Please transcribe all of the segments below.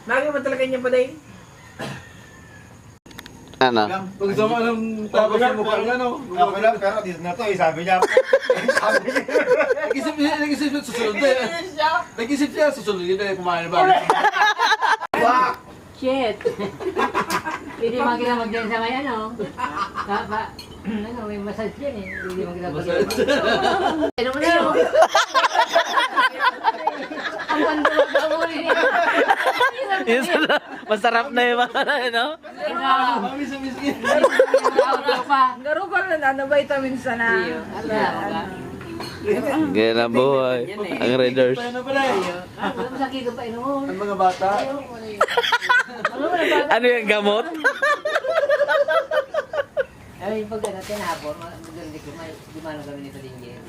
Naging mo talaga niya pa din. Ano? Pag sama ng tapos ng mukha nga, no? Ako lang, pero dito na to, sabi niya. Nag-isip niya, susunod na eh. Nag-isip niya, susunod na eh, kumain na ba? Shit! Hindi mo kita mag-dyan sa may ano. Ano, may massage yan eh. Hindi mo kita mag-dyan. Ano mo na yun? Ang ganda mag-amuli niya. Masarap na yung mga ano? Mami sa miskin. Garo ko na vitamins na. Ganyan ang buhay. Ang Raiders. Paano pala eh? Masakit pa inuon. Ang mga bata. Ano yung gamot? Ay, pag ano, tinapon, maganda ko, di man ang gawin nito din yan.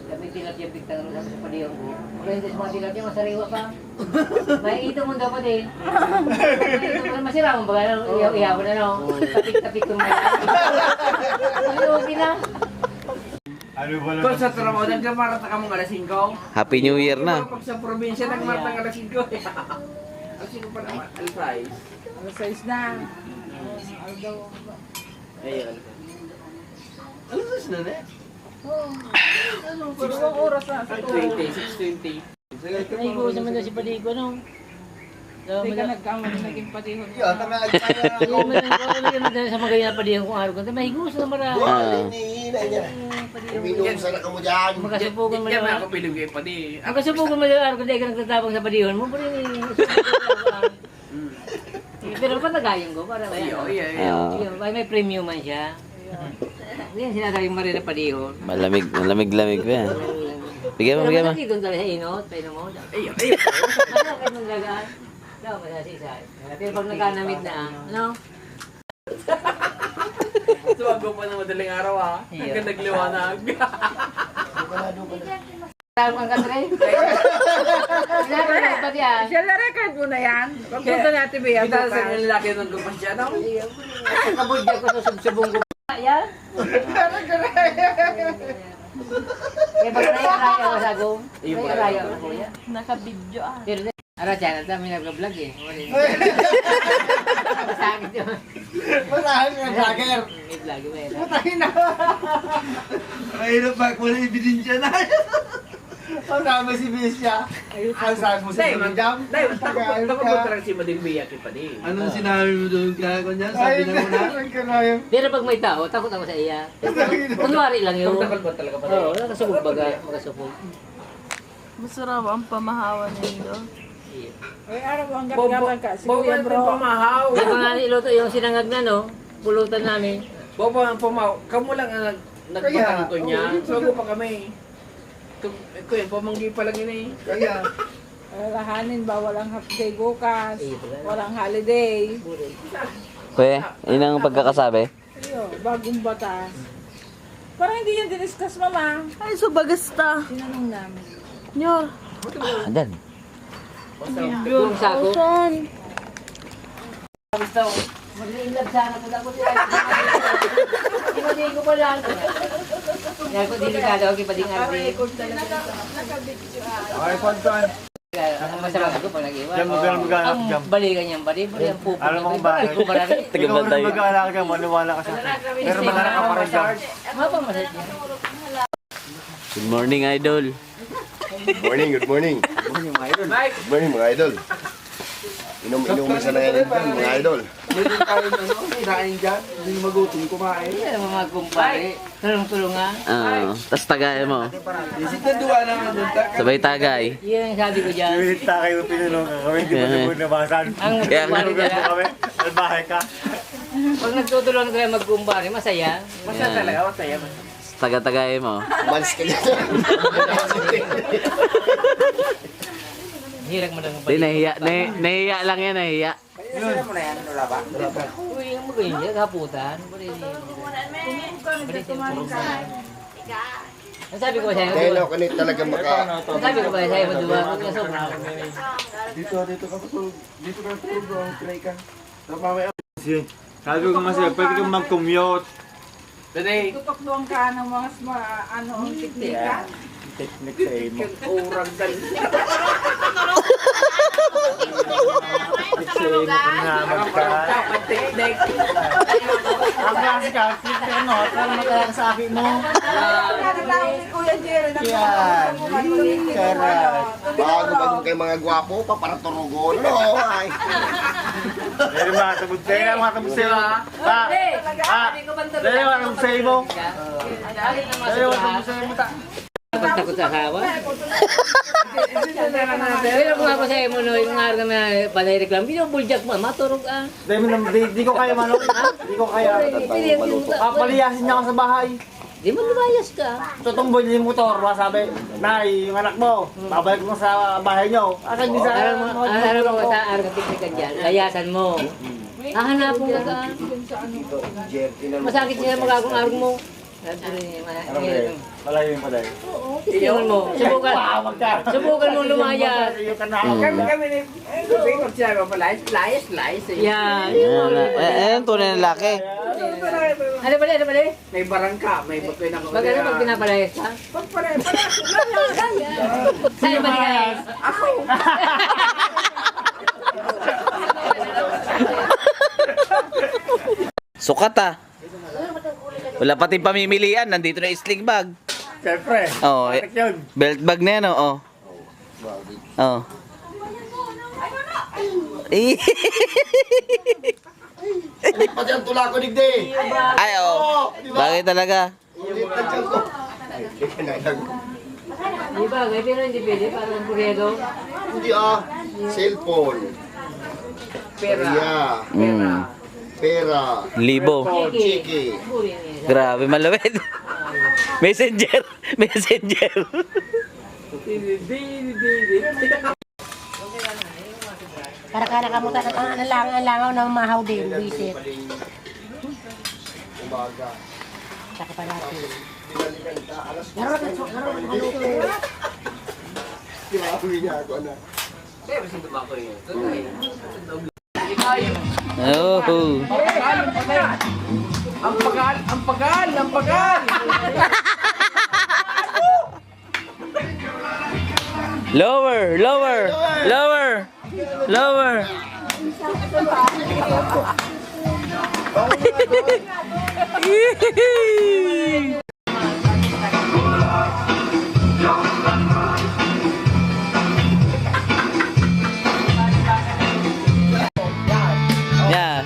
Sabi tilapia pigtang rin sa padiyong ko. Kaya hindi sa mga tilapia, masariwa pa. May ito mo dapat eh. Masira mo ba? Iyaw na no? Tapik-tapik ko naman. Ay, okay na. Ano ba lang? Kung sa trabaho, nagkamarata ka mong alas 5. Happy New Year na. Pag sa probinsya, nagmarata ka alas 5. Alas 5 pa naman, alas 6. Alas 6 na. Ayun. Ano sa sinane? Dalawang oras na. 6:20. Naigo naman daw si Padigo, no? Hindi ka nagkamali naging patihon. Yun, tama na. Sa mga ganyan Padigo kung araw ko. Mahigos na marami. Hinihinay niya. Uminom sana ka mo dyan. Magkasupugan mo Kaya naman. ako piling kayo pa di. Magkasupugan mo naman araw ko. Dahil ka nagtatapang sa Padihon mo. Pero patagayong ko. Para may premium man siya. Yan sinasabing marina Padihon. Malamig-lamig pa yan. Bigyan mo, bigyan mo. Masakit doon talaga sa inot. Painom mo. Ayun. Masakit doon talaga. Daw, masasisay. Pero pag nagkanamit na, ano? Tuwago pa ng madaling araw ha. Hanggang nagliwanag. Tawag ang katray. Kailangan pa diyan. Siya na record mo na yan. Pagpunta natin ba yan? Kita sa lalaki ng gupas siya, no? Kabudya ko sa subsubong ko. Yan. Eh, pag nai-araya ko sa go, nai-araya ko kuya. Naka-video ah. Pero ara channel ta may nag-vlog eh. Masakit yun. Marahan ng vlogger. May vlog mo eh. Mahirap ba? Wala ebidensya na. Ang sabi si Bisya. Ang sabi mo sa Jam. Dahil, takot talaga si Mading Biyak pa di. Anong sinabi mo doon kaya ko niya? Sabi na muna. Pero pag may tao, takot ako sa iya. Kunwari lang yun. Takot ba talaga pa di? Oo, nakasubog baga, makasubog. Masarap ang pamahawa ninyo. Ay, araw ang Bobo, gagapan ka. bobo Sige ang bro. pamahaw. Di ba nga niluto yung sinangag na no? Pulutan namin. Bobo ang pamahaw. Kamu lang ang nagpatangko niya. Suwago pa kami. Ito yun, pamanggi pa lang yun eh. Kaya, Lahanin ba? Walang half day bukas. Walang holiday. Kuya, yun ang pagkakasabi. Ayun, bagong batas. Parang hindi yan diniscuss, mama. Ay, so bagasta. Tinanong namin. Nyor. Andan. Yung sako. Son. Gusto ko. Mag-inlove sana po ako. Hindi ko pa lang. Dahil ko delikado ako ipading ardi. okay, Ponton. Ang masarap ko pag nag-iwan. Diyan magana Ang balikan niyang bali, ang pupo. Alam mo kung bakit? Ko marami. Tagabantay. Ikaw mag-aalala ka dyan, maniwala ka sa akin. Pero magana ka pa rin dyan. Mapamassage niya. Good morning, idol. Morning, good morning. Mike! Good morning, mga idol. Inom-inom isa na yan dyan, mga idol. Hindi tayo kinain dyan. Hindi magutom kumain. Hindi naman mga kumpare. Tulong-tulungan. Tapos tagay mo. Isip na duwa na nga doon. Sabay tagay. Yan ang sabi ko dyan. Hita kayo pinulong ka kami, di ba naman nabasan? Ang Kaya nga. kumpare dyan. kami, albahay ka. Pag nagtutulungan kayo magkumpare, masaya. Masaya talaga, masaya. Taga-tagay mo. Malis ka dyan. Hirap mo lang ang Di, nahiya lang yan, nahiya. Uy, ang magaling niya, kaputan. Ang sabi ko ba sa'yo, Dahil madua? ako kanit talaga maka... Ang sabi ko ba sa'yo, madua? Huwag ka sobra. Dito ka tutulog. Dito ka tutulog. Try ka. Tapos mamaya. Sabi ko nga sa'yo, pwede kang mag-commute. Today, Tutok doon ka ng mga teknika. Teknik sa imo. Urang dal. Sa imo kung naman ka. Teknik. Ang klase ka, ano, kaya makalang sa akin mo. Yan. Karat. Bago kayo mga gwapo, paparaturugon, no? Ay. Dahil mga tabog sa'yo na, mga tabog sa'yo. Dahil mga tabog sa'yo mo. Dahil mga tabog sa'yo mo ta. Pagtakot sa asawa. Pero kung ako sa'yo mo, no, yung nga naman panay-reklam, binubuljak mo, maturog ah. Di ko kaya manong. Di ko kaya. Paliyasin niya ako sa bahay. Di mo lumayas ka. Tutumboy niya yung motor, sabi, Nay, yung anak mo, babalik mo sa bahay niyo. Asan di sa... Araw mo sa araw ka piknikan dyan, layasan mo. Hahanapon ka ka. Masakit siya magagong-arong mo. Malayo yung paday. Tingnan mo, subukan mo lumayas. Kami ni Bingkot siya pa layas. Yan. Ayan, tunay na laki. Ano pala? May barangka, may bakoy na Pag ano, pag pinapalayas ka? Saan ba niya? Ako. Sukat ah. Wala pati pamimilian, nandito na yung sling bag. Siyempre. Oh, Bakit yun? belt bag na yan, oh. Oh. Pati ang tula ko, digdi. Ay, oh. Bagay talaga. Ulit na dyan ko. Di ba? Pero hindi pwede, parang purado. Hindi cellphone. Pera. Pera. Libo. Chiki. Grabe, malawid. Messenger. Kara-kara ka mo tayo ang langaw ng mahaw din, visit. Umaga. Saka pa natin. Di ba? Uwi niya ako na. Oh. Ang pagal. Lower. Yeah.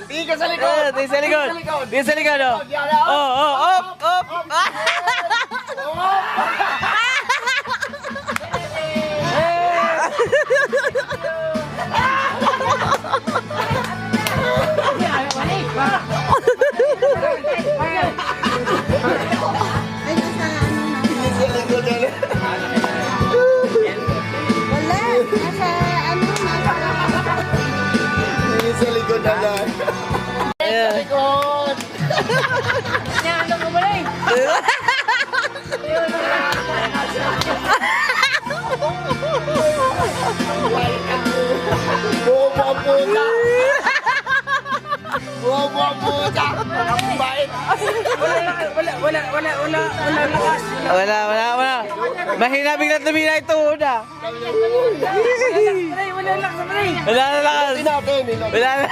Tingin sa likod! Tingin sa likod, oh. Up. Tingin sa likod na lang. Ano mo ba rin? Bobo puta! Bobo puta! Ang bait! Wala. Wala. Mahina bigla't lumina ito una. Wala na lakas. Wala na.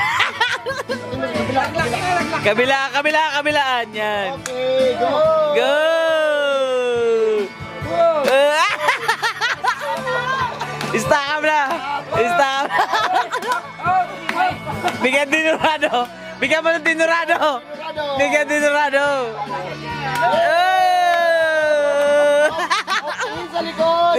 Kabilaan yan. Okay, go! Go! Istakam na. Bigyan dinurado. Bigyan mo ng dinurado. Tingin sa likod.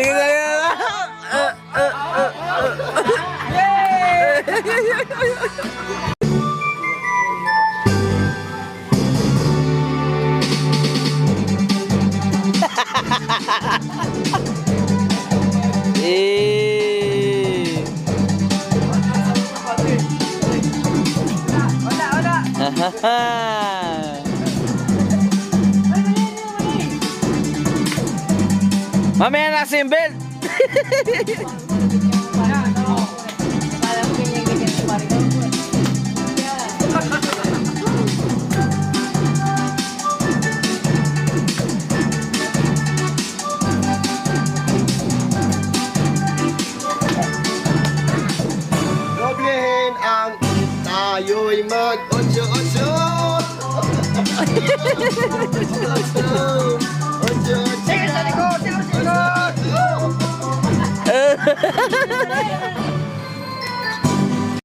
Mamaya na kasi yung belt. tayo'y mag-otso-otso. Sige sa likod! Sige sa likod!